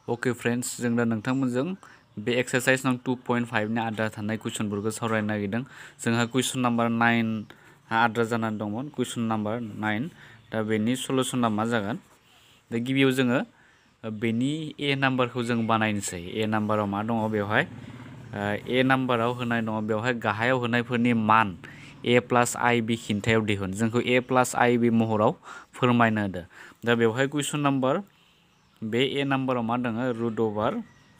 Okay friends जों दा नोंथांमोनजों बे एक्सारसाइज नं 2.5 नि आद्रा थानाय कुइसनफोरखौ सावरायनो नागिरदों। जोंहा कुइसन नाम्बार 9 आद्रा जानानै दंमोन। कुइसन नाम्बार 9 दा बेनि सलुशना मा जागोन? दा गिबियाव जोङो बेनि ए नाम्बारखौ जों बानायनोसै। ए नाम्बाराव मा दङ बेवहाय ए नाम्बाराव होनाय दङ बेवहाय गाहायाव होनायफोरनि मान ए प्लस आइ बि खिन्थायाव दिहुन। जोंखौ ए प्लस आइ बि महराव फोरमायनो होदो। दा बेवहाय कुइसन नाम्बार बे ए नाम्बाराव मा दङ रुट अभार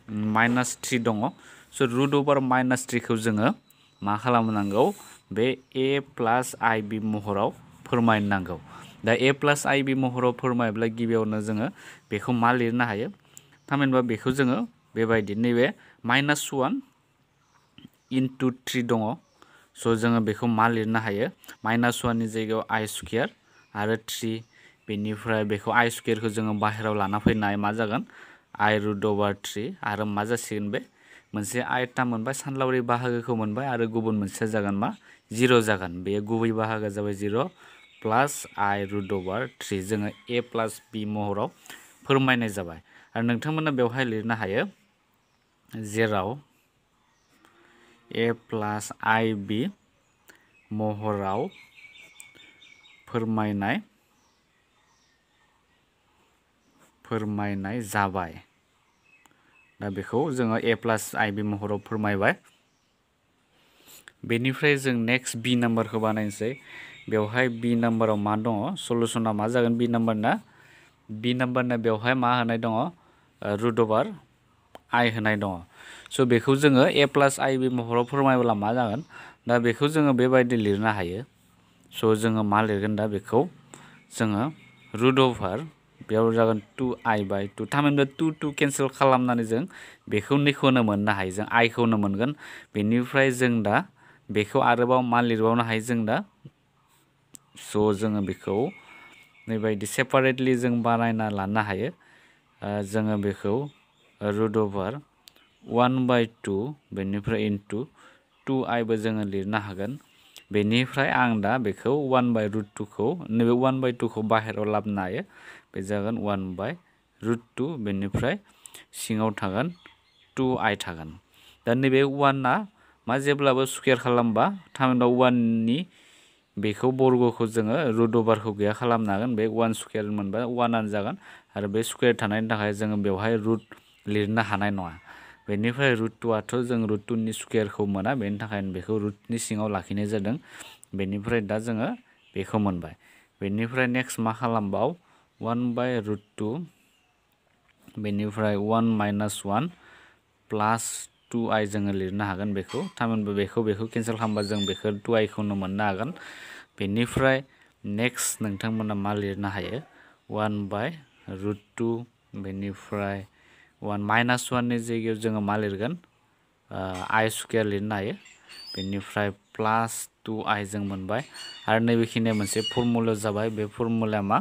-3 दङ। स' रुट अभार -3 खौ जोङो मा खालामनांगौ बे ए प्लास आइ बि महराव फोरमायनांगौ। दा ए प्लास आइ बि महराव फोरमायब्ला गिबियावनो जोङो बेखौ मा लिरनो हायो? थामहिनबा बेखौ जोङो बेबायदि नैबे -1 इनटु 3 दङ। स' जोङो बेखौ मा लिरनो हायो? -1 नि जायगायाव आइ स्कुयार आरो 3 बेनिफ्राय बेखौ आइ स्कुयारखौ जोङो बाहेरायाव लाना फैनाय मा जागोन आइ रुट अभार 3 आरो मा जासिगोन बे मोनसे आयता मोनबाय सानलावरि बाहागोखौ मोनबाय आरो गुबुन मोनसेया जागोन मा 0 जागोन। बे गुबै बाहागोआ जाबाय 0 प्लास आइ रुट अभार 3 जोङो ए प्लास बि महराव फोरमायनाय जाबाय। आरो नोंथांमोना बेवहाय लिरनो हायो जेराव ए प्लास आइ बि महराव फोरमायनाय जाबाय। दा बेखौ जोङो ए प्लास आइ बि महराव फोरमायबाय। बेनिफ्राय जों नेक्स्ट बि नाम्बारखौ बानायनोसै। बेवहाय बि नाम्बाराव मा दङ? सलुशना मा जागोन बि नाम्बारना? बि नाम्बारना बेवहाय मा होनाय दङ? रुट अभार आइ होनाय दङ। स' बेखौ जोङो ए प्लास आइ बि महराव फोरमायब्ला मा जागोन? दा बेखौ जोङो बेबायदि लिरनो हायो। स' जोङो मा लिरगोन दा बेखौ जोङो रुट अभार बेयाव जागोन 2i/2 थामहिनबा 2 केन्सेल खालामनानै जों बेखौ नैखौनो मोननो हायो। जों आइखौनो मोनगोन। बेनिफ्राय जों दा बेखौ आरोबाव मा लिरबावनो हायो जों दा? स' जोङो बेखौ बेबायदि सेपारेटलि जों बानायना लानो हायो। जोङो बेखौ रुट अभार 1/2 बेनिफ्राय इनटु 2i बो जोङो लिरनो हागोन। बेनिफ्राय आं दा बेखौ 1/√2 खौ नैबे 1/2 खौ बाहेरायाव लाबोनो हायो। बे जागोन 1/√2 बेनिफ्राय सिङाव थागोन 2i थागोन। दा नैबे 1आ मा जेब्लाबो स्कुयार खालामबा थामहिनबा 1 नि बेखौ बर्गखौ जोङो रुट अभारखौ गैया खालामनो हागोन। बे 1 स्कुयार मोनबा 1आनो जागोन आरो बे स्कुयार थानायनि थाखाय जोङो बेवहाय रुट लिरनो हानाय नङा। बेनिफ्राय रुट 2आथ' जों रुट 2 नि स्कुयारखौ मोना बेनि थाखायनो बेखौ रुटनि सिङाव लाखिनाय जादों। बेनिफ्राय दा जोङो बेखौ मोनबाय। बेनिफ्राय नेक्स्ट मा खालामबाव 1/√2 बेनिफ्राय 1 - 1 प्लास 2i जोङो लिरनो हागोन बेखौ। थामहिनबा बेखौ केन्सेल खालामबा जों बेखौ 2i खौनो मोननो हागोन। बेनिफ्राय नेक्स्ट नोंथांमोना मा लिरनो हायो 1/√2 बेनिफ्राय 1 - 1 नि जायगायाव जोङो मा लिरगोन आइ स्कुयार लिरनो हायो। बेनिफ्राय प्लास 2i जों मोनबाय आरो नैबेखिनिया मोनसे फर्मुला जाबाय। बे फर्मुलाया मा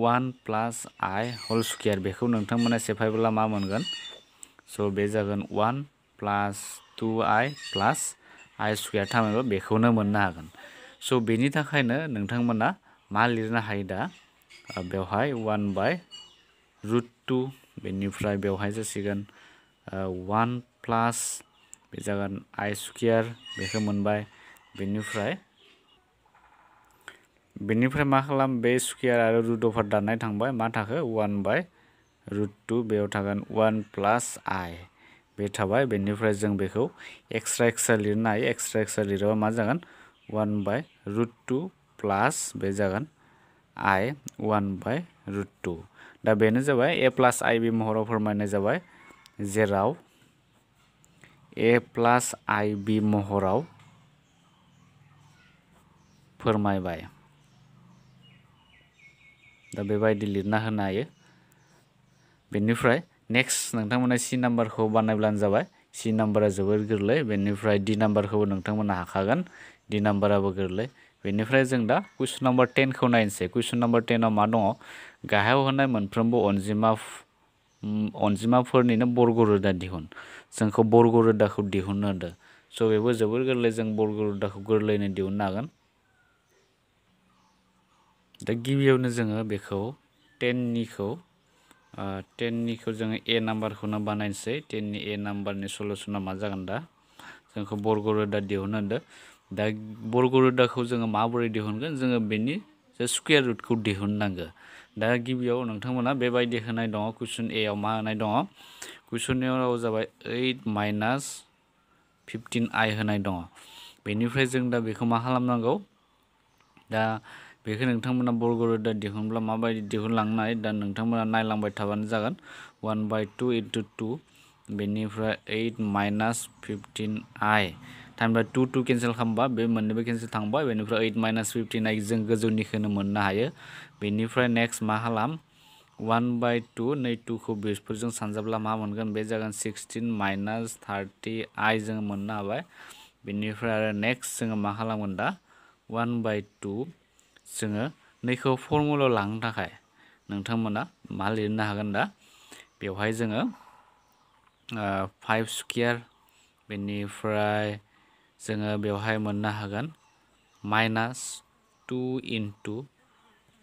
1 प्लास आइ होल स्कुयार बेखौ नोंथांमोना सेफायब्ला मा मोनगोन? स' बे जागोन 1 प्लास 2i प्लास आइ स्कुयार थामहिनबा बेखौनो मोननो हागोन। स' बेनि थाखायनो नोंथांमोना मा लिरनो हायो दा बेवहाय 1/√2 बेनिफ्राय बेवहाय जासिगोन 1 प्लास बे जागोन आइ स्कुयार बेखौ मोनबाय। बेनिफ्राय मा खालाम बे स्कुयार आरो रुट अभार दाननाय थांबाय मा थाखो 1/√2 बेयाव थागोन 1 प्लास आइ बे थाबाय। बेनिफ्राय जों बेखौ एक्सट्रा लिरनो हायो। एक्सट्रा लिरोबा मा जागोन 1/√2 प्लास बे जागोन आइ 1/√2। दा बेनो जाबाय ए प्लास आइ बि महराव फोरमायनाय जाबाय। जेराव ए प्लास आइ बि महराव फोरमायबाय। दा बेबायदि लिरना होनो हायो। बेनिफ्राय नेक्स्ट नोंथांमोना सि नाम्बारखौ बानायब्लानो जाबाय। सि नाम्बारा जोबोर गोरलै। बेनिफ्राय डि नाम्बारखौबो नोंथांमोना हाखागोन। डि नाम्बाराबो गोरलै। बेनिफ्राय जों दा कुइसन नाम्बार 10 खौ नायनोसै। कुइसन नाम्बार 10 आव मा दङ? गाहायाव होनाय मोनफ्रोमबो अनजिमाफोरनिनो बर्ग रोदा दिहुन। जोंखौ बर्ग रोदाखौ दिहुननो होदों। स' बेबो जोबोर गोरलै। जों बर्ग रोदाखौ गोरलैयैनो दिहुननो हागोन। दा गिबियावनो जोङो बेखौ 10 निखौ 10 निखौ जोङो ए नाम्बारखौनो बानायनोसै 10 नि ए नाम्बारनि सलुसना मा जागोन दा जोंखौ बर्ग रोदा दिहुननो होनदों दा बर्ग रोदाखौ जोङो माबोरै दिहुनगोन जोङो बेनि स्कुवेर रुटखौ दिहुननांगो दा गिबियाव नोंथांमोना बेबायदि होनाय दङ कुइसन ए आव मा होनाय दङ कुइसन ए आव जाबाय 8 माइनास 15i होनाय दङ बेनिफ्राय जों दा बेखौ मा खालामनांगौ दा बेखौ नोंथांमोना बर्ग रोदा दिहुनब्ला माबायदि दिहुनलांनो हायो दा नोंथांमोना नायलांबाय थाबानो जागोन 1/2 * 2 बेनिफ्राय 8 माइनास 15i टाइमबा 2 2 केन्सेल खालामबा बे मोननैबो केन्सेल थांबाय बेनिफ्राय 8 माइनास 15i जों गोजौनिखौनो मोननो हायो बेनिफ्राय नेक्स्ट मा खालाम 1/2 नै 2 खौ बेफोरजों सानजाब्ला मा मोनगोन बे जागोन 16 माइनास 30i जों मोननो हाबाय बेनिफ्राय आरो नेक्स्ट जोङो मा खालामगोन दा 1/2 जोङो नैखौ फर्मुलायाव लांनो थाखाय नोंथांमोना मा लिरनो हागोन दा बेवहाय जोङो 5 स्क्वायर बेनिफ्राय जोङो बेवहाय मोननो हागोन माइनास 2 इनटु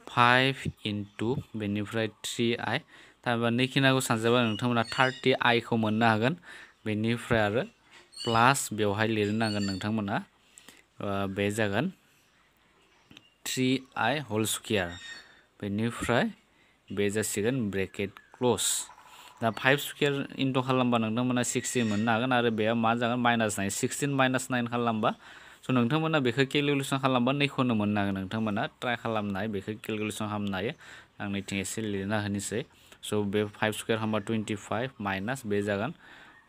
5 इनटु बेनिफ्राय 3i थामहिनबा नैखिनाखौ सानजाबा नोंथांमोना 30i खौ मोननो हागोन बेनिफ्राय आरो प्लास बेवहाय लिरनांगोन नोंथांमोना बे जागोन 3i होल स्क्वायर बेनिफ्राय बे जासिगोन ब्रेकेट क्लोज दा 5 स्क्वायर इनटु खालामबा नोंथांमोना 16 मोननो हागोन आरो बेयाव मा जागोन माइनास 9 16 माइनास 9 खालामबा स' नोंथांमोना बेखौ केलकुलेसन खालामबा नैखौनो मोननो हागोन नोंथांमोना ट्राइ खालामनो हायो बेखौ केलकुलेसन खालामनो हायो आं नैथिं एसे लिरना होनोसै स' बे 5 स्क्वायर खालामबा 25 माइनास बे जागोन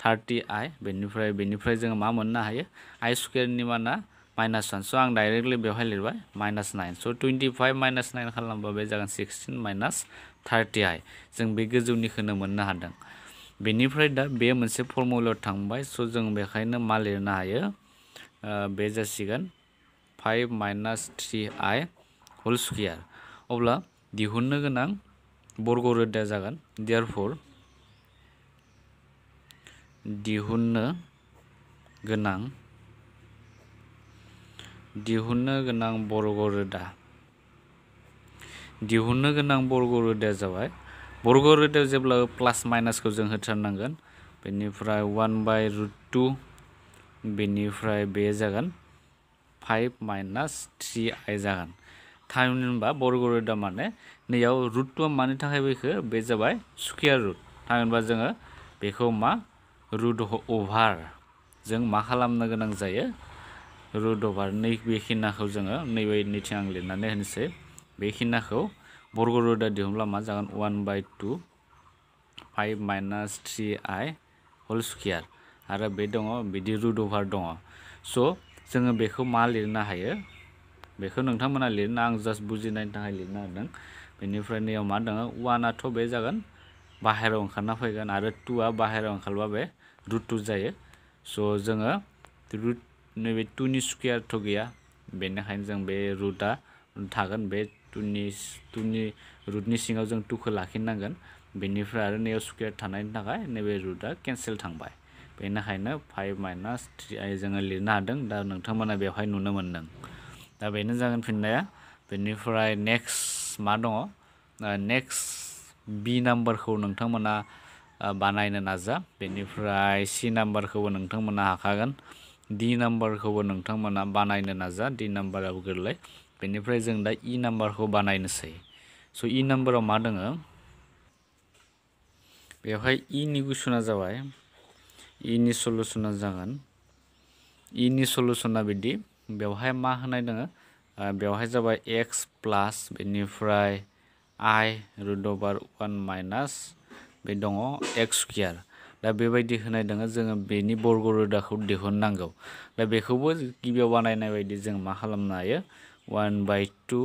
30i बेनिफ्राय जोङो मा मोननो हायो i स्क्वायरनि माना माइनास 1 स' आं डाइरेक्टलि बेवहाय लिरबाय माइनास 9 स' 25 माइनास 9 खालामबा बे जागोन 16 माइनास 30i जों बे गोजौनिखौनो मोननो हादों बेनिफ्राय दा बे मोनसे फर्मुलायाव थांबाय स' जों बेखायनो मा लिरनो हायो बे जासिगोन 5 माइनास 3i होल स्क्वायर अब्ला दिहुननो गोनां बर्ग रोदाया जागोन देयरफर दिहुननो गोनां बर्ग रोदाया जाबाय बर्ग रोदायाव जेब्ला प्लास माइनासखौ जों होथारनांगोन बेनिफ्राय 1/√2 बेनिफ्राय बे जागोन 5 माइनास 3i जागोन थामहिनबा बर्ग रोदा माने नैयाव √2 मानि थाखाय फैखो बे जाबाय स्क्वायर रुट थामहिनबा जोङो बेखौ मा रुट अभार जों मा खालामनो गोनां जायो रुट अभार बेखिनाखौ जोङो नैथिं आं लिरनानै होनोसै बेखिनाखौ बर्ग रोदा दिहुनब्ला मा जागोन 1/2 5 माइनास 3i होल स्क्वायर आरो बे दङ बिदि रुट अभार दङ स' जोङो बेखौ मा लिरनो हायो बेखौ नोंथांमोना लिरनो आं जास्ट बुजिनायनि थाखाय लिरनो होदों बेनिफ्राय नैयाव मा दङ 1आथ' बे जागोन बाहेरायाव ओंखारना फैगोन आरो 2आ बाहेरायाव ओंखारबा बे √2 जायो स' जोङो नैबे 2 नि स्क्वायरथ' गैया बेनिखायनो जों बे रुटआ थागोन बे 2 नि रुटनि सिङाव जों 2खौ लाखिनांगोन बेनिफ्राय आरो नैयाव स्क्वायर थानायनि थाखाय नैबे रुटआ केन्सेल थांबाय बेनिखायनो 5 माइनास 3i जोङो लिरनो हादों दा नोंथांमोना बेवहाय नुनो मोनदों दा बेनो जागोन फिननाया बेनिफ्राय नेक्स्ट मा दङ नेक्स्ट बि नाम्बारखौ नोंथांमोना बानायनो नाजा बेनिफ्राय सि नाम्बारखौबो नोंथांमोना हाखागोन डि नाम्बारखौबो नोंथांमोना बानायनो नाजा डि नाम्बाराबो गोरलै बेनिफ्राय जों दा इ नाम्बारखौ बानायनोसै स' इ नाम्बाराव मा दङ बेवहाय इ नि कुइसना जाबाय इ नि सलुसना जागोन इ नि सलुसना बिदि बेवहाय मा होनाय दङ बेवहाय जाबाय एक्स प्लास बेनिफ्राय i √1 माइनास बे दङ एक्स स्क्वायर दा बेबायदि होनाय दङ जोङो बेनि बर्ग रोदाखौ दिहुननांगौ दा बेखौबो गिबियाव बानायनाय बायदि जों मा खालामनो हायो 1/2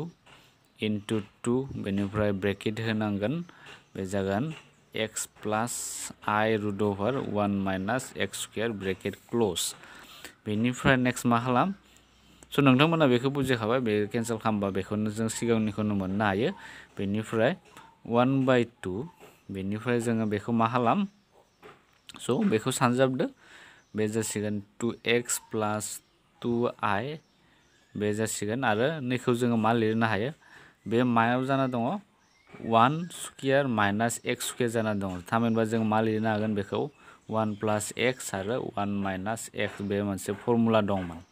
इनटु 2 बेनिफ्राय ब्रेकेट होनांगोन बे जागोन एक्स प्लास i √1 minus X square bracket close बेनिफ्राय नेक्स्ट मा खालाम स' नोंथांमोना बेखौ बुजिखाबाय बे केन्सेल खालामबा बेखौनो जों सिगांनिखौनो मोननो हायो बेनिफ्राय 1/2 बेनिफ्राय जोङो बेखौ मा खालाम स' बेखौ सानजाबदो बे जासिगोन 2x प्लास 2i बे जासिगोन आरो नैखौ जोङो मा लिरनो हायो बे मायाव जाना दङ 1 स्क्वायर माइनास x स्क्वायर जाना दं थामहिनबा जों मा लिरनो हागोन बेखौ 1 प्लस x आरो 1 माइनास x बे मोनसे फर्मुला दंमोन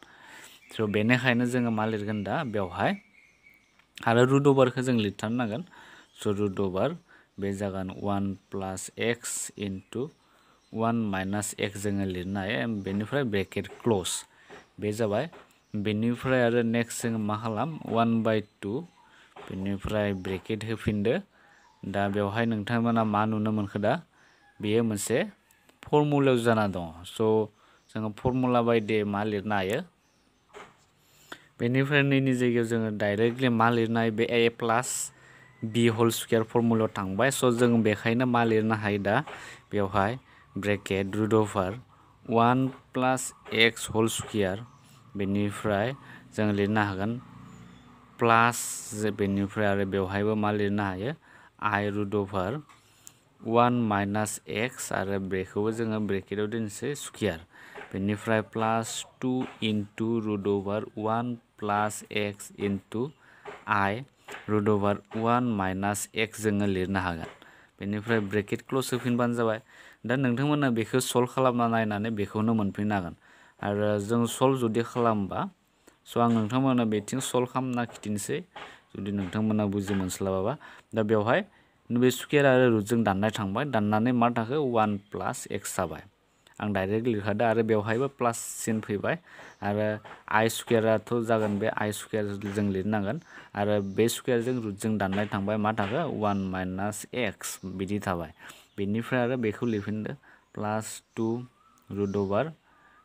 स' बेनिखायनो जोङो मा लिरगोन दा बेवहाय आरो रुट अभारखौ जों लिरथारनांगोन स' रुट अभार बे जागोन 1 plus x into 1 minus x जोङो लिरनो हायो बेनिफ्राय ब्रेकेट क्लोज बे जाबाय बेनिफ्राय आरो नेक्स्ट जोङो मा खालाम 1/2 बेनिफ्राय ब्रेकेट होफिनदो दा बेवहाय नोंथांमोना मा नुनो मोनखो दा बेयो मोनसे फर्मुलायाव जाना दं स' जोङो फर्मुला बायदि मा लिरनो हायो बेनिफ्राय नैनि जायगायाव जोङो डाइरेक्टलि मा लिरनो हायो बे a plus b whole square फर्मुलायाव थांबाय स' जों बेखायनो मा लिरनो हायो दा बेवहाय ब्रेकेट रुट अभार 1 प्लस x होल स्क्वायर बेनिफ्राय जों लिरनो हागोन प्लास बेनिफ्राय आरो बेवहायबो मा लिरनो हायो I root over 1 minus x आरो बेखौबो जोङो ब्रेकेटाव दोनसै स्क्वायर बेनिफ्राय प्लास 2 into route over 1 plus x into I root over 1 minus x जोङो लिरनो हागोन बेनिफ्राय ब्रेकेट क्लोज होफिनबानो जाबाय दा नोंथांमोना बेखौ सल्भ खालामना नायनानै बेखौनो मोनफिननो हागोन आरो जों सल्भ जुदि खालामबा स' आं नोंथांमोना बेथिं सल्भ खालामना खिथिनोसै जुदि नोंथांमोना बुजि मोनस्लाबाबा दा बेवहाय बे स्क्वायर आरो रुटजों दाननाय थांबाय दाननानै मा थाखो 1 प्लास x जाबाय आं डाइरेक्ट लिरखादो आरो बेवहायबो प्लास सिन फैबाय आरो I स्क्वायराथ' जागोन बे I स्क्वायर जों लिरनांगोन आरो बे स्क्वायरजों रुटजों दाननाय थांबाय मा थाखो 1 माइनास x बिदि थाबाय बेनिफ्राय आरो बेखौ लिरफिनदो प्लास 2 रुट अभार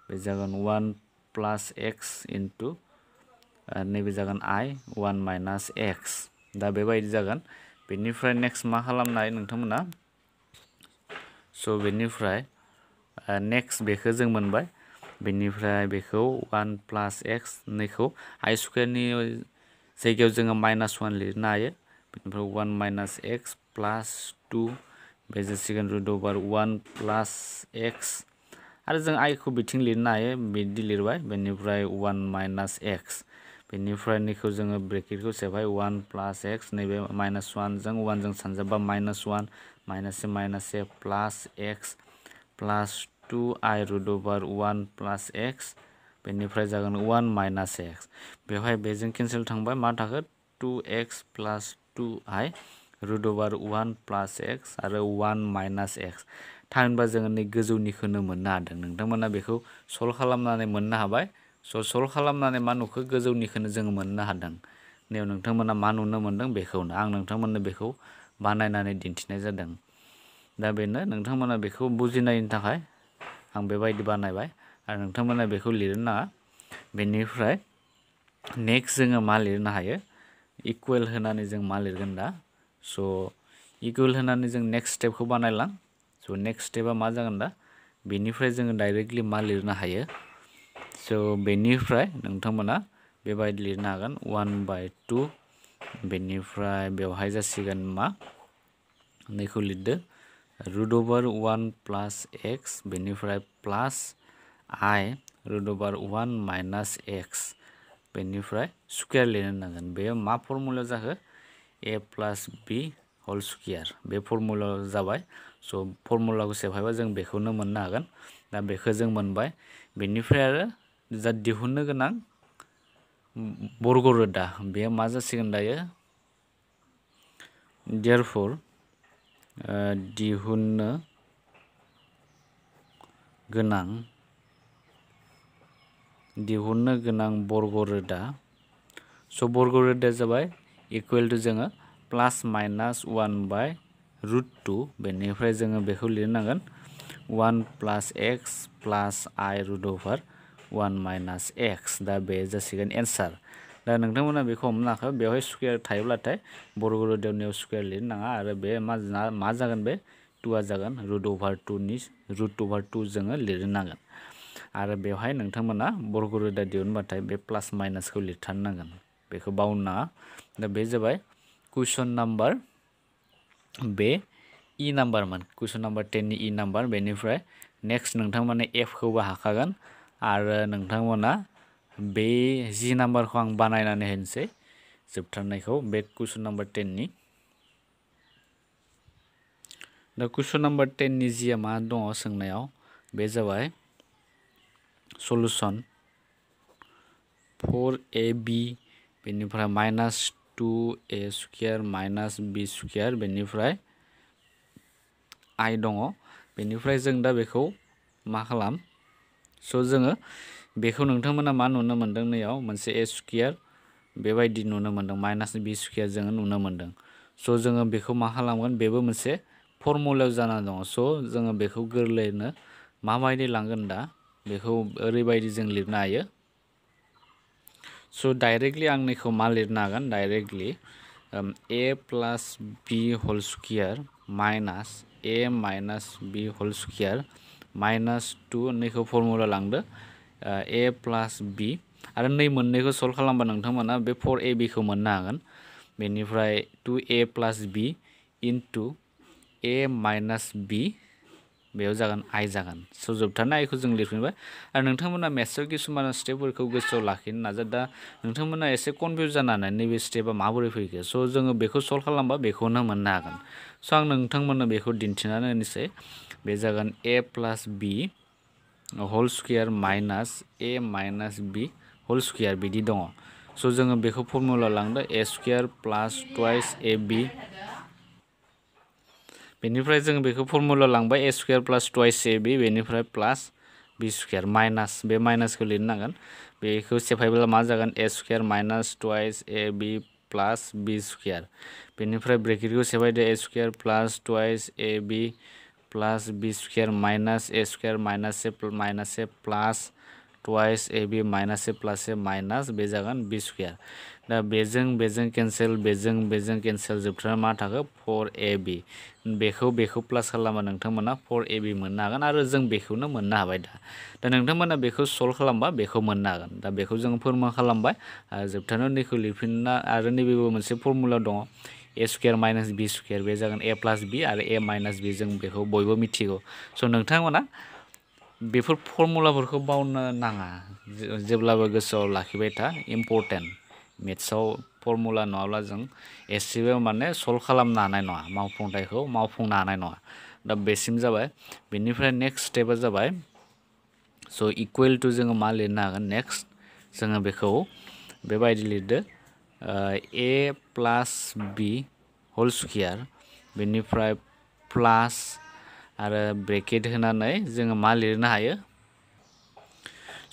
बे जागोन 1 प्लास x इनटु नैबे जागोन I 1 माइनास x दा बेबायदि जागोन बेनिफ्राय नेक्स्ट मा खालामनो हायो नोंथांमोना स' बेनिफ्राय नेक्स्ट बेखौ जों मोनबाय बेनिफ्राय बेखौ 1 प्लास x नैखौ I स्क्वायरनि जायगायाव जोङो माइनास 1 लिरनो हायो बेनिफ्राय 1 माइनास x प्लास 2 बे जासिगोन रुट अभार 1 प्लास x आरो जों I खौ बिथिं लिरनो हायो बिदि लिरबाय बेनिफ्राय 1 माइनास x बेनिफ्राय नैखौ जोङो ब्रेकेटखौ सेबाय 1 प्लास x नैबे माइनास 1 जों 1 जों सानजाबा माइनास 1 माइनास से प्लास x प्लास 2I रुट अभार 1 प्लास x बेनिफ्राय जागोन 1 माइनास x बेवहाय बेजों केन्सेल थांबाय मा थाखो 2x प्लास 2I रुट अभार 1 प्लास x आरो 1 माइनास x थामहिनबा जोङो नै गोजौनिखौनो मोननो हादों नोंथांमोना बेखौ सल्भ खालामनानै मोननो हाबाय स' सल्भ खालामनानै मा नुखो गोजौनिखौनो जोङो मोननो हादों नैयाव नोंथांमोना मा नुनो मोनदों बेखौनो आं नोंथांमोननो बेखौ बानायनानै दिन्थिनाय जादों दा बेनो नोंथांमोना बेखौ बुजिनायनि थाखाय आं बेबायदि बानायबाय आरो नोंथांमोना बेखौ लिरनो नाङा बेनिफ्राय नेक्स्ट जोङो मा लिरनो हायो इकुवेल होनानै जों मा लिरगोन दा स' इकुवेल होनानै जों नेक्स्ट स्टेपखौ बानायलां स' नेक्स्ट स्टेपा मा जागोन दा बेनिफ्राय जोङो डाइरेक्टलि मा लिरनो हायो स' बेनिफ्राय नोंथांमोना बेबायदि लिरनो हागोन 1/2 बेनिफ्राय बेवहाय जासिगोन मा नैखौ लिरदो रुट अभार 1 प्लास x बेनिफ्राय plus I root over 1 minus x बेनिफ्राय स्क्वायर लिरनो नांगोन बेयो मा फर्मुलायाव जाखो a plus b whole square बे फर्मुलायाव जाबाय स' फर्मुलाखौ सेफायबा जों बेखौनो मोननो हागोन दा बेखौ जों मोनबाय बेनिफ्राय आरो जा दिहुननो गोनां बर्ग रोदा बेयो मा जासिगोन दायो देयारफर दिहुननो गोनां बर्ग रोदा स' बर्ग रोदाया जाबाय इकुवेल टु जोङो प्लास माइनास 1/√2 बेनिफ्राय जोङो बेखौ लिरनांगोन 1 plus x plus I root over 1 minus x दा बे जासिगोन एन्सार दा नोंथांमोना बेखौ हमनो हाखो बेवहाय स्क्वायर थायोब्लाथाय बर्ग रोदायाव स्क्वायर लिरनो नाङा आरो बे मा जागोन बे 2आ जागोन रुट अभार 2 जोङो लिरनो नांगोन आरो बेवहाय नोंथांमोना बर्ग रोदा दिहुनबाथाय बे प्लास माइनासखौ लिरथारनांगोन बेखौ बावनो नाङा दा बे जाबाय कुइसन नाम्बार बे इ नाम्बारमोन कुइसन नाम्बार 10 नि इ नाम्बार बेनिफ्राय नेक्स्ट नोंथांमोना एफखौबो हाखागोन आरो नोंथांमोना बे जि नाम्बारखौ आं बानायनानै होनोसै जोबथारनायखौ बे कुइसन नाम्बार 10 नि दा कुइसन नाम्बार 10 नि जिया मा दङ सोंनायाव बे जाबाय सलुसन 4ab बेनिफ्राय minus 2a square minus b square बेनिफ्राय i दङ बेनिफ्राय जों दा बेखौ मा खालाम स' जोङो बेखौ नोंथांमोना मा नुनो मोनदों नैयाव मोनसे a स्क्वायर बेबायदि नुनो मोनदों माइनास b स्क्वायर जोङो नुनो मोनदों स' जोङो बेखौ मा खालामगोन बेबो मोनसे फर्मुलायाव जाना दङ स' जोङो बेखौ गोरलैयैनो माबायदि लांगोन दा बेखौ ओरैबायदि जों लिरनो हायो स' डाइरेक्टलि आं नैखौ मा लिरनो हागोन directly a plus b whole square minus a minus b whole square minus 2 नैखौ फर्मुला लांदो a प्लास b आरो नै मोननैखौ सल्भ खालामबा नोंथांमोना बे 4ab खौ मोननो हागोन बेनिफ्राय 2a plus b into a minus b बेयाव जागोन i जागोन स' जोबथारनाय आइखौ जों लिरफिनबाय आरो नोंथांमोना मेथ्सआव किसुमान स्टेपफोरखौ गोसोआव लाखिनो नाजा दा नोंथांमोना एसे कनफिउज जानानै नैबे स्टेपा माबोरै फैखो स' जोङो बेखौ सल्भ खालामबा बेखौनो मोननो हागोन स' आं नोंथांमोननो बेखौ दिन्थिनानै होनोसै बे जागोन a plus b whole square minus a minus b whole square बिदि दङ स' जोङो बेखौ फर्मुला लांदो a square plus twice ab बेनिफ्राय जों बेखौ फर्मुला लांबाय a square plus twice ab बेनिफ्राय प्लास b स्क्वायर माइनास बे माइनासखौ लिरनो नांगोन बेखौ सेफायब्ला मा जागोन a square minus twice ab plus b square बेनिफ्राय ब्रेकेटखौ सेफायदो a square plus twice ab plus b square minus a square minus A plus twice ab minus A plus A minus बे जागोन b square दा बेजों cancel cancel जोबथारना मा थाखो 4ab बेखौ प्लास खालामबा नोंथांमोना 4ab मोननो हागोन आरो जों बेखौनो मोननो हाबाय दा नोंथांमोना बेखौ सल्भ खालामबा बेखौ मोननो हागोन दा बेखौ जों फोरमान खालामबाय जोबथारनायाव नैखौ लिरफिनना आरो नैबेबो मोनसे फर्मुला दङ a square minus b square बे जागोन a प्लास b आरो a माइनास b जों बेखौ बयबो मिथिगौ स' नोंथांमोना बेफोर फर्मुलाफोरखौ बावनो नाङा जेब्लाबो गोसोआव लाखिबाय था इम्परटेन्ट मेथ्सआव फर्मुला नङाब्ला जों एसेबो माने सल्भ खालामनो हानाय नङा मावफुंथायखौ मावफुंनो हानाय नङा दा बेसिम जाबाय बेनिफ्राय नेक्स्ट स्टेपआ जाबाय स' इकुवेल टु जोङो मा लिरनो हागोन नेक्स्ट जोङो बेखौ बेबायदि लिरदो a plus b whole square बेनिफ्राय प्लास आरो ब्रेकेट होनानै जोङो मा लिरनो हायो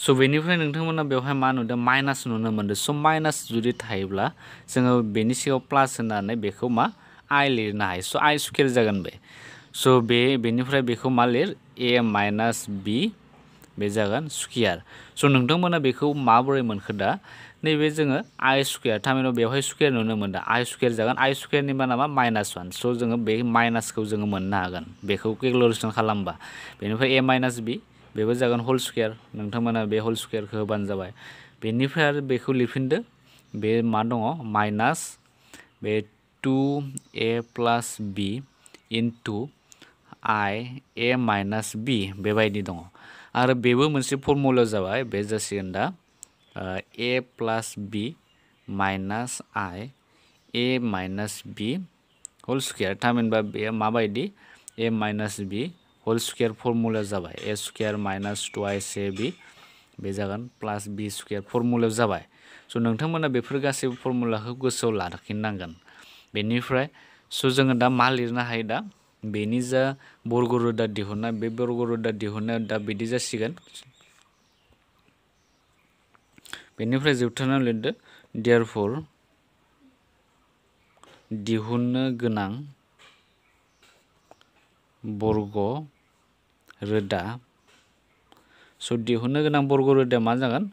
स' बेनिफ्राय नोंथांमोना बेवहाय मा नुदों माइनास नुनो मोनदों स' माइनास जुदि थायोब्ला जोङो बेनि सिगाङाव प्लास होनानै बेखौ मा i लिरनो हायो स' i स्क्वायर जागोन बे स' बेनिफ्राय बेखौ मा लिर a माइनास b बे जागोन स्क्वायर स' नोंथांमोना बेखौ माबोरै मोनखो दा नैबे जोङो i स्क्वायर थारमाने बेवहाय स्क्वायर नुनो मोनदों i स्क्वायर जागोन i स्क्वायरनि माना मा -1 स' जोङो बे माइनासखौ जोङो मोननो हागोन बेखौ केलकुलेसन खालामबा बेनिफ्राय a माइनास b बेबो जागोन होल स्क्वायर नोंथांमोना बे होल स्क्वायरखौ होबानो जाबाय बेनिफ्राय आरो बेखौ लिरफिनदो बे मा दङ माइनास बे 2a plus b into i a minus b बेबायदि दङ आरो बेबो मोनसे फर्मुला जाबाय बे जासिगोन दा a plus b minus i a minus b whole square थामहिनबा बे माबायदि a minus b whole square formula जाबाय a square minus twice ab बे जागोन प्लास b स्क्वायर फर्मुलायाव जाबाय स' नोंथांमोना बेफोर गासैबो फर्मुलाखौ गोसोआव लाखिनांगोन बेनिफ्राय स' जोङो दा मा लिरनो हायो दा बेनि जा बर्ग रोदा दिहुननाय बे बर्ग रोदा दिहुननाया दा बिदि जासिगोन बेनिफ्राय जोबथारनायाव लिरदो देयारफर दिहुननो गोनां बर्ग रोदा स' दिहुननो गोनां बर्ग रोदाया मा जागोन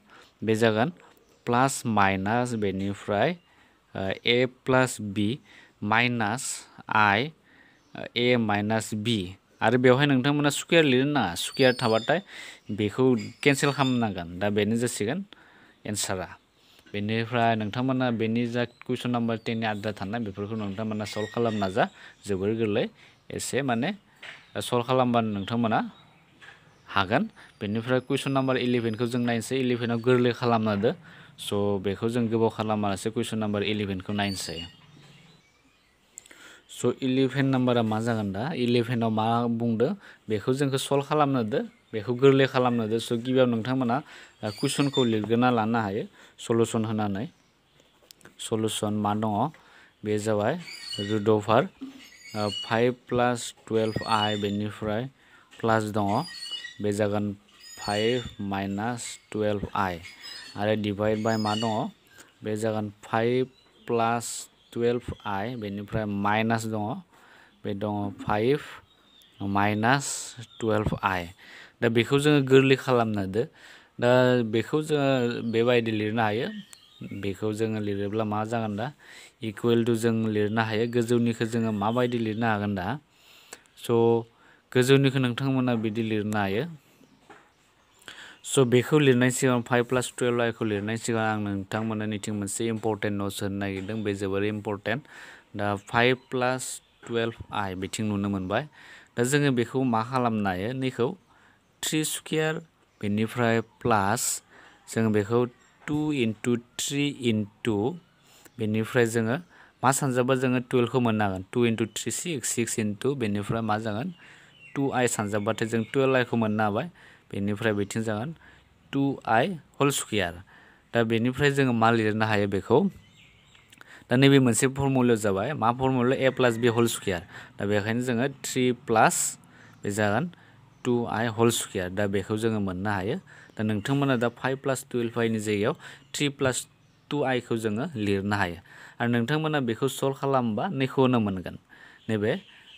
बे जागोन प्लास माइनास बेनिफ्राय a plus b minus i a minus b आरो बेवहाय नोंथांमोना स्क्वायर लिरनो नाङा स्क्वायर थाबाथाय बेखौ केन्सेल खालामनांगोन दा बेनो जासिगोन एन्सारा बेनिफ्राय नोंथांमोना बेनि जा कुइसन नाम्बार 10 नि आद्रा थानाय बेफोरखौ नोंथांमोना सल्भ खालामनो नाजा जोबोर गोरलै एसे माने सल्भ खालामबानो नोंथांमोना हागोन बेनिफ्राय कुइसन नाम्बार 11 खौ जों नायनोसै 11 आव गोरलै खालामना होदो स' बेखौ जों गोबाव खालामालासे कुइसन नाम्बार 11 खौ नायनोसै स' 11 नाम्बारा मा जागोन दा 11आव मा बुंदों बेखौ जोंखौ सल्भ खालामनो दो बेखौ गोरलै खालामनो दो स' गिबियाव नोंथांमोना कुइसनखौ लिरग्रोना लानो हायो सलुसन होनानै सलुसन मा दङ बे जाबाय रुट अभार 5 प्लास 12i बेनिफ्राय प्लास दङ बे जागोन 5 माइनास 12i आरो डिभाइड बाय मा दङ बे जागोन 5 प्लास 12i बेनिफ्राय माइनास दङ बे दङ 5 माइनास 12i दा बेखौ जोङो गोरलै खालामनो दो दा बेखौ जोङो बेबायदि लिरनो हायो बेखौ जोङो लिरोब्ला मा जागोन दा इकुवेल टु जों लिरनो हायो गोजौनिखौ जोङो माबायदि लिरनो हागोन दा स' गोजौनिखौ नोंथांमोना बिदि लिरनो हायो स' बेखौ लिरनाय सिगां 5 प्लास 12i खौ लिरनाय सिगां आं नोंथांमोननिथिं मोनसे इम्परटेन्ट नट्स होनो नागिरदों बे जोबोर इम्परटेन्ट दा 5 प्लास 12i बिथिं नुनो मोनबाय दा जोङो बेखौ मा खालामनो हायो नैखौ 3 स्क्वायर बेनिफ्राय प्लास जों बेखौ 2 into 3 into बेनिफ्राय जोङो मा सानजाबा जोङो 12 खौ मोननो हागोन 2 into 3 6 into बेनिफ्राय मा जागोन 2i सानजाबाथाय जों 12i खौ मोननो हाबाय बेनिफ्राय बिथिं जागोन 2i होल स्क्वायर दा बेनिफ्राय जोङो मा लिरनो हायो बेखौ दा नैबे मोनसे फर्मुलायाव जाबाय मा formula a plus b whole square दा बेखायनो जोङो 3 प्लास बे जागोन 2i होल स्क्वायर दा बेखौ जोङो मोननो हायो दा नोंथांमोना दा 5 प्लास 12i नि जायगायाव 3 प्लास 2i खौ जोङो लिरनो हायो आरो नोंथांमोना बेखौ सल्भ खालामबा नैखौनो मोनगोन नैबे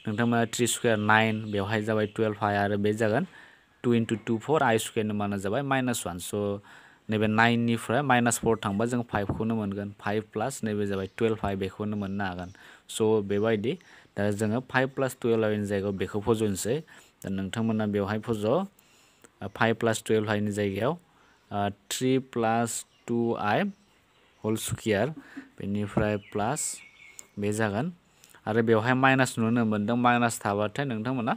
नोंथांमोना 3 स्क्वायर 9 बेवहाय जाबाय 12i आरो बे जागोन 2 into 2 4i स्क्वायर माना जाबाय -1 स' नैबे 9 निफ्राय -4 थांबा जों 5 खौनो मोनगोन 5 प्लास नैबे जाबाय 12i बेखौनो मोननो हागोन स' बेबायदि दा जोङो 5 प्लास 12i नि जायगायाव बेखौ फज'नोसै दा नोंथांमोना बेवहाय फज' 5 प्लास 12i नि जायगायाव 3 प्लास 2i होल स्क्वायर बेनिफ्राय प्लास बे जागोन आरो बेवहाय माइनास नुनो मोनदों माइनास थाबाथाय नोंथांमोना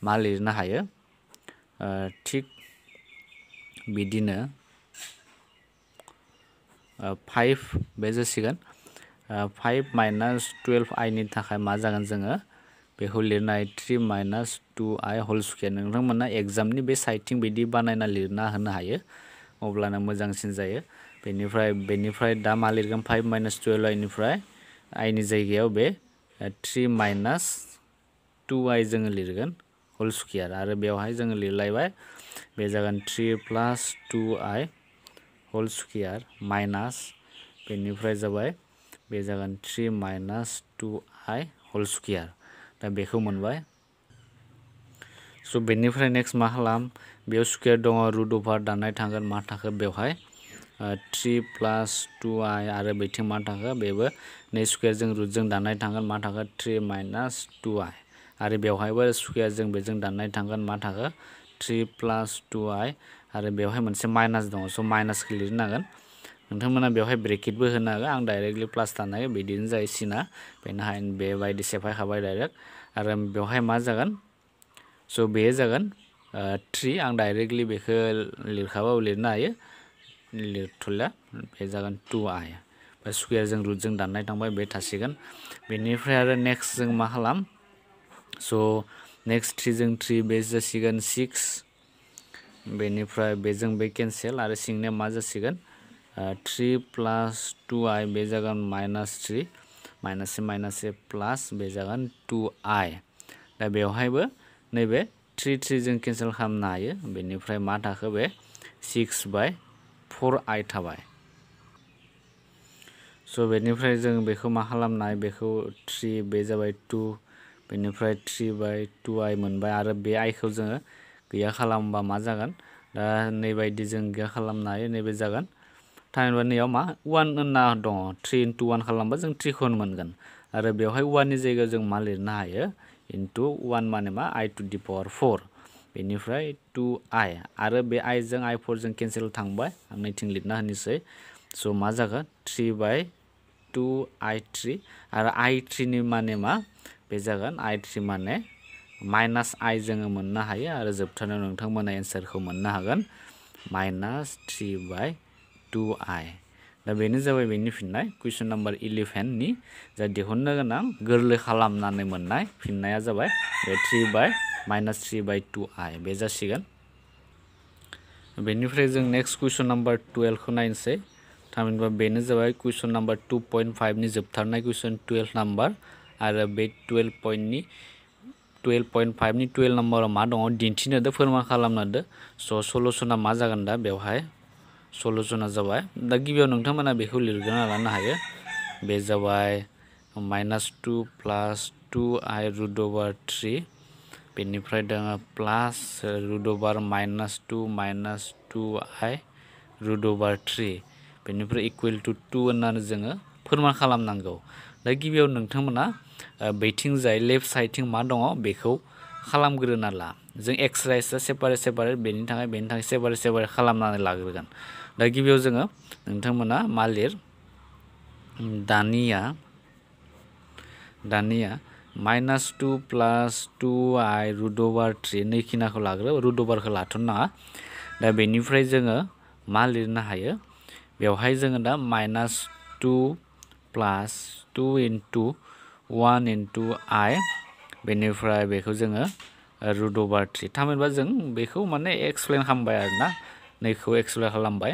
मा लिरनो हायो थिग बिदिनो 5 बे जासिगोन 5 माइनास 12i नि थाखाय मा जागोन जोङो बेखौ लिरनो हायो 3 माइनास 2i होल स्क्वायर नोंथांमोना एग्जामनि बे साइडथिं बिदि बानायना लिरना होनो हायो अब्लानो मोजांसिन जायो बेनिफ्राय दा मा लिरगोन 5 माइनास 12i निफ्राय i नि जायगायाव बे 3 माइनास 2i जोङो लिरगोन होल स्क्वायर आरो बेवहाय जोङो लिरलायबाय बे जागोन 3 प्लास 2i होल स्क्वायर माइनास बेनिफ्राय जाबाय बे जागोन 3 माइनास 2i होल स्क्वायर दा बेखौ मोनबाय स' बेनिफ्राय नेक्स्ट मा खालाम बेयाव स्क्वायर दङ रुट अभार दाननाय थांगोन मा थाखो बेवहाय 3 प्लास 2i आरो बेथिं मा थाखो बेबो नै स्क्वायर जों रुटजों दाननाय थांगोन मा थाखो 3 माइनास 2i आरो बेवहायबो स्क्वायर जों बेजों दाननाय थांगोन मा थाखो 3 प्लास 2i आरो बेवहाय मोनसे माइनास दङ स' माइनासखौ लिरनो हागोन नोंथांमोना बेवहाय ब्रेकेटबो होनो हागोन आं डाइरेक्टलि प्लास दाननाय बिदिनो जायो सिना बेबायदि सेफायखाबाय डाइरेक्ट आरो बेवहाय मा जागोन स' बेयो जागोन 3 आं डाइरेक्टलि बेखौ लिरखाबाबो लिरनो हायो लिरथ'ला बे जागोन 2i बा स्क्वायर जों रुटजों दाननाय थांबाय बे थासिगोन बेनिफ्राय आरो नेक्स्ट जों मा खालाम स' नेक्स्ट 3 जों 3 बे जासिगोन 6 बेनिफ्राय बेजों बे केन्सेल आरो सिंनिया मा जासिगोन 3 प्लास 2i बे जागोन -3 माइनास प्लास बे जागोन 2i दा बेवहायबो नैबे 3 जों केन्सेल खालामनो हायो बेनिफ्राय मा थाखो बे 6/4i थाबाय स' बेनिफ्राय जों बेखौ मा खालामनो हायो बेखौ 3 बे जाबाय 2 बेनिफ्राय 3/2i मोनबाय आरो बे आइखौ जोङो गैया खालामबा मा जागोन दा नैबायदि जों गैया खालामनो हायो नैबे जागोन थामहिनबा नैयाव मा 1 होनना दङ 3 into 1 खालामबा जों 3 खौनो मोनगोन आरो बेवहाय 1 नि जायगायाव जों मा लिरनो हायो into 1 माने मा i to the power 4 बेनिफ्राय 2i आरो बे i जों i4 जों केन्सेल थांबाय आं नैथिं लिरना होनोसै स' मा जागोन 3/2i3 आरो i3 नि माने मा बे जागोन i3 माने -i जोङो मोननो हायो आरो जोबथारनायाव नोंथांमोना एन्सारखौ मोननो हागोन -3/2i दा बेनो जाबाय बेनि फिननाय कुइसन नाम्बार 11 नि जा दिहुननो गोनां गोरलै खालामनानै मोननाय फिननाया जाबाय बे -3/-2i बे जासिगोन। बेनिफ्राय जों नेक्स्ट कुइसन नाम्बार 12 खौ नायनोसै। थामहिनबा बेनो जाबाय कुइसन नाम्बार 2.5 नि जोबथारनाय कुइसन 12 नाम्बार आरो बे 12.5 नि 12 नाम्बाराव मा दङ दिन्थिनो होदो फोरमान खालामनो होदो। स' सलुसना मा जागोन दा बेवहाय सलुसना जाबाय दा गिबियाव नोंथांमोना बेखौ लिरग्रोना लानो हायो। बे जाबाय -2 + 2i √3 बेनिफ्राय दङ प्लास √-2 - 2i √3 बेनिफ्राय इकुवेल टु 2 होननानै जोङो फोरमान खालामनांगौ। दा गिबियाव नोंथांमोना बैथिंजाय लेफ्ट साइडथिं मा दङ बेखौ खालामग्रोना ला। जों एक्सट्रा सेपारेट बेनि थाखाय सेपारेट खालामनानै लाग्रोगोन। दा गिबियाव जोङो नोंथांमोना मा लिर दानिया -2 + 2i √3 नैखिनाखौ लाग्रो √खौ लाथ'नो नाङा। दा बेनिफ्राय जोङो मा लिरनो हायो बेवहाय जोङो दा -2 + 2 × 1 × i बेनिफ्राय बेखौ जोङो √3 थामहिनबा जों बेखौ माने एक्सप्लेन खालामबाय आरोना नैखौ एक्सप्लेन खालामबाय।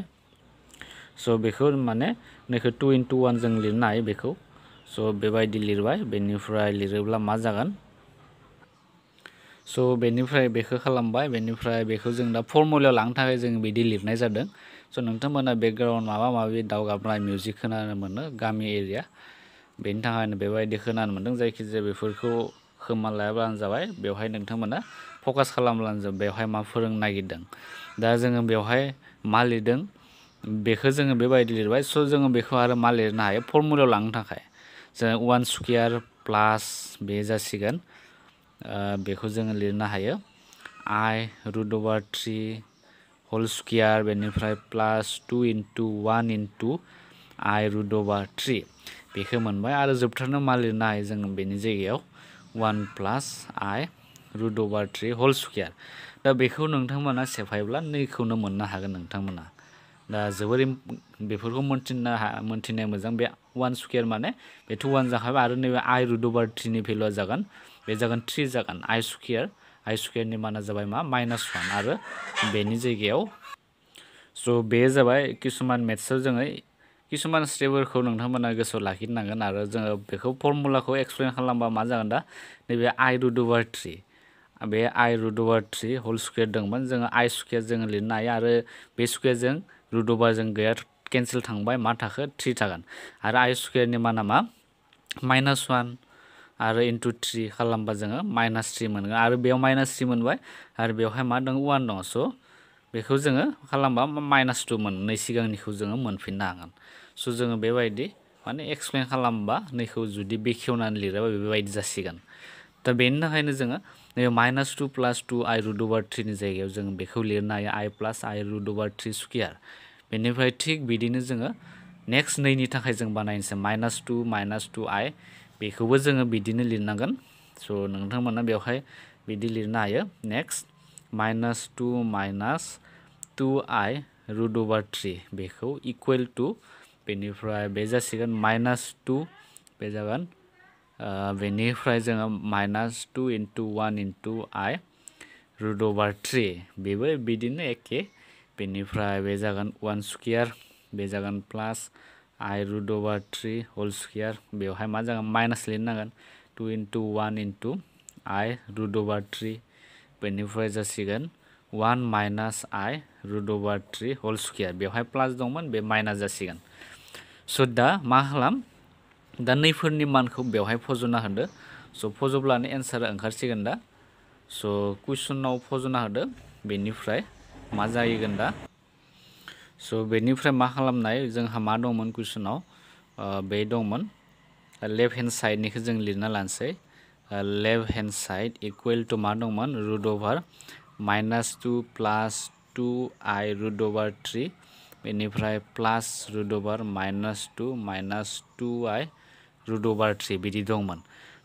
स' बेखौ माने नैखौ 2 × 1 जों लिरनो हायो बेखौ। स' बेबायदि लिरबाय बेनिफ्राय लिरोब्ला मा जागोन स' बेनिफ्राय बेखौ खालामबाय बेनिफ्राय बेखौ जों दा फर्मुलायाव लांनो थाखाय जों बिदि लिरनाय जादों। स' नोंथांमोना बेकग्राउन्ड माबा माबि दाउ गाबनाय मिउजिक खोनानो मोनो गामि एरिया बेनि थाखायनो बेबायदि खोनानो मोन्दों। जायखिजाया बेफोरखौ खोमा लायाब्लानो जाबाय बेवहाय नोंथांमोना फकास खालामब्लानो जाबाय बेवहाय मा फोरोंनो नागिरदों। दा जोङो बेवहाय मा लिरदों बेखौ जोङो बेबायदि लिरबाय। स' जोङो बेखौ आरो मा लिरनो हायो फर्मुलायाव लांनो थाखाय जों 1² प्लास बे जासिगोन बेखौ जोङो लिरनो हायो i √3 होल स्क्वायर बेनिफ्राय प्लास 2 × 1 × i √3 बेखौ मोनबाय। आरो जोबथारनो मा लिरनो हायो जों बेनि जायगायाव 1 + i √3 होल स्क्वायर। दा बेखौ नोंथांमोना सेफायब्ला नैखौनो मोननो हागोन नोंथांमोना। दा जोबोर बेफोरखौ मोनथिनाया मोजां। बे 1² माने बेथ' 1 जाखाबाय आरो नैबे i √3 नि भेलुआ जागोन बे जागोन 3 जागोन i² नि माना जाबाय मा -1 आरो बेनि जायगायाव स' बे जाबाय किसुमान मेथ्सआव जोङो किसुमान स्टेपफोरखौ नोंथांमोना गोसोआव लाखिनांगोन आरो जोङो बेखौ फर्मुलाखौ एक्सप्लेन खालामबा मा जागोन दा नैबे i √3 बे i √3 होल स्क्वायर दंमोन जोङो i² जोङो लिरनो हायो आरो बे स्क्वायरजों √जों गैया केन्सेल थांबाय मा थाखो 3 थागोन आरो i² नि माना मा -1 आरो × 3 खालामबा जोङो -3 मोनगोन आरो बेयाव -3 मोनबाय आरो बेवहाय मा दं 1 दङ। स' बेखौ जोङो खालामबा -2 मोनो नै सिगांनिखौ जोङो मोनफिननो हागोन। स' जोङो बेबायदि माने एक्सप्लेन खालामबा नैखौ जुदि बेखेवनानै लिरोबा बेबायदि जासिगोन। दा बेनि थाखायनो जोङो नैबे -2 + 2i √3 नि जायगायाव जों बेखौ लिरनो हायो i + i √3 स्क्वायर। बेनिफ्राय थिग बिदिनो जोङो नेक्स्ट नैनि थाखाय जों बानायनोसै -2 - 2i बेखौबो जोङो बिदिनो लिरनांगोन। स' नोंथांमोना बेवहाय बिदि लिरनो हायो नेक्स्ट -2 - 2i √3 बेखौ इकुवेल टु बेनिफ्राय बे जासिगोन -2 बे जागोन बेनिफ्राय जोङो -2 × 1 × i √3 बेबो बिदिनो एखे बेनिफ्राय बे जागोन 1² बे जागोन प्लास i √3 होल स्क्वायर बेवहाय मा जागोन माइनास लिरनांगोन 2 × 1 × i √3 बेनिफ्राय जासिगोन 1 - i √3 होल स्क्वायर बेवहाय प्लास दंमोन बे माइनास जासिगोन। स' दा मा खालाम दा नैफोरनि मानखौ बेवहाय फज'ना होदो। स' फज'ब्लानो एन्सारा ओंखारसिगोन दा। स' कुइसनाव फज'ना होदो बेनिफ्राय मा जाहैगोन दा स' बेनिफ्राय मा खालामनाय जोंहा मा दंमोन कुइसनाव बे दंमोन लेफ्ट हेन्ड साइडनिखौ जों लिरना लानोसै left hand side equal to मा दंमोन √(-2 + 2i √3 बेनिफ्राय प्लास √(-2 - 2i √3 बिदि दंमोन।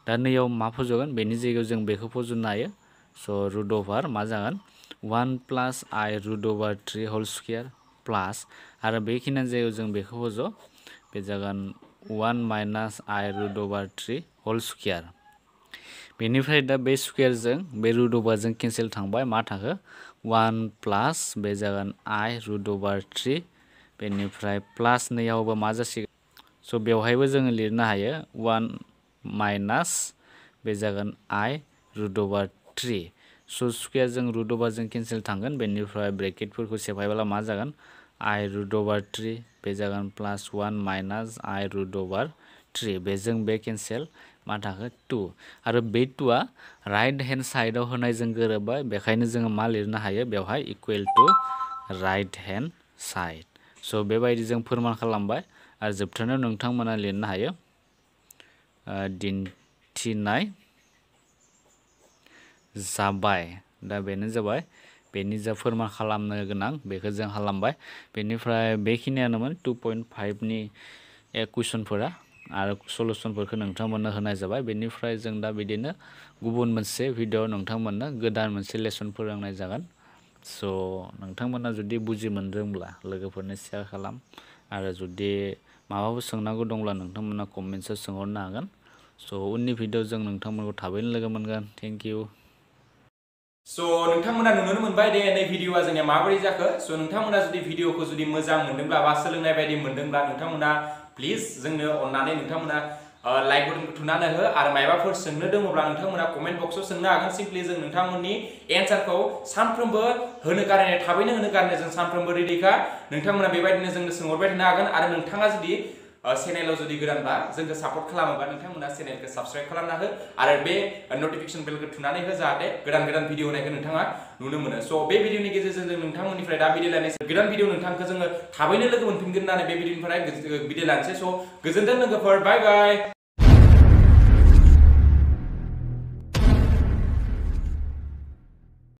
दा नैयाव मा फज'गोन बेनि जायगायाव जों बेखौ फज'नो हायो। स' √(-) मा जागोन 1 + i √3 होल स्क्वायर प्लास आरो बेखिनियानो जायो जों बेखौ होज' बे जागोन 1 माइनास I रुट अभार 3 होल स्क्वायर बेनिफ्राय दा बे स्क्वायरजों बे रुट अभारजों केन्सेल थांबाय मा थाखो 1 प्लास बे जागोन I रुट अभार 3 बेनिफ्राय प्लास नैयावबो मा जासिगोन स' बेवहायबो जोङो लिरनो हायो 1 माइनास बे जागोन I रुट अभार 3 स' स्क्वायरजों रुट अभारजों केन्सेल थांगोन बेनिफ्राय ब्रेकेटफोरखौ सेफायब्ला मा जागोन I रुट अभार 3 बे जागोन प्लास 1 माइनास I रुट अभार 3 बेजों बे केन्सेल मा थाखो 2 आरो बे 2आ राइट हेन्ड साइडआव होनायजों गोरोबबाय बेखायनो जोङो मा लिरनो हायो बेवहाय equal to right hand side स' बेबायदि जों फोरमान खालामबाय आरो जोबथारनायाव नोंथांमोना लिरनो हायो दिन्थिनाय जाबाय दा बेनो जाबाय बेनि जा फोरमान खालामनो गोनां बेखौ जों खालामबाय बेनिफ्राय बेखिनियानोमोन 2.5 नि कुइसनफोरा आरो सलुसनफोरखौ नोंथांमोननो होनाय जाबाय बेनिफ्राय जों दा बिदिनो गुबुन मोनसे भिडिअ नोंथांमोननो गोदान मोनसे लेसन फोरोंनाय जागोन स' नोंथांमोना जुदि बुजि मोनदोंब्ला लोगोफोरनो शेयार खालाम आरो जुदि माबाफोर सोंनांगौ दंब्ला नोंथांमोना कमेन्टआव सोंहरनो हागोन स' उननि भिडिअ जों नोंथांमोनखौ थाबैनो लोगो मोनगोन थेंक इउ स' नोंथांमोना नुनो मोनबाय दे नै भिडिअआ जोंनिया माबोरै जाखो स' नोंथांमोना जुदि भिडिअखौ जुदि मोजां मोनदोंब्ला बा सोलोंनाय बायदि मोनदोंब्ला नोंथांमोना प्लिज जोंनो अननानै नोंथांमोना लाइक बटनखौ थुनानै हो आरो मायबाफोर सोंनो दङब्ला नोंथांमोना कमेन्ट बक्सआव सोंनो हागोन सिम्पलि जों नोंथांमोननि एन्सारखौ सानफ्रोमबो होनो गारनाय थाबैनो होनो गारनाय जों सानफ्रोमबो रेडिखा नोंथांमोना बेबायदिनो जोंनो सोंहरबाय थानो हागोन आरो नोंथाङा जुदि चेनेलाव जुदि गोदानबा जोंखौ सापर्ट खालामोबा नोंथांमोना चेनेलखौ साबस्क्राइब खालामना हो आरो बे नटिफिकेसन बेलखौ थुनानै हो जाहाथे गोदान गोदान भिडिअ होनायखौ नोंथाङा नुनो मोनो स' बे भिडिअनि गेजेरजों जों नोंथांमोननिफ्राय दा बिदाय लानोसै गोदान भिडिअ नोंथांखौ जोङो थाबैनो लोगो मोनफिनगोन होननानै बे भिडिअनिफ्राय बिदाय लानोसै स' गोजोनथों लोगोफोर बाय बाय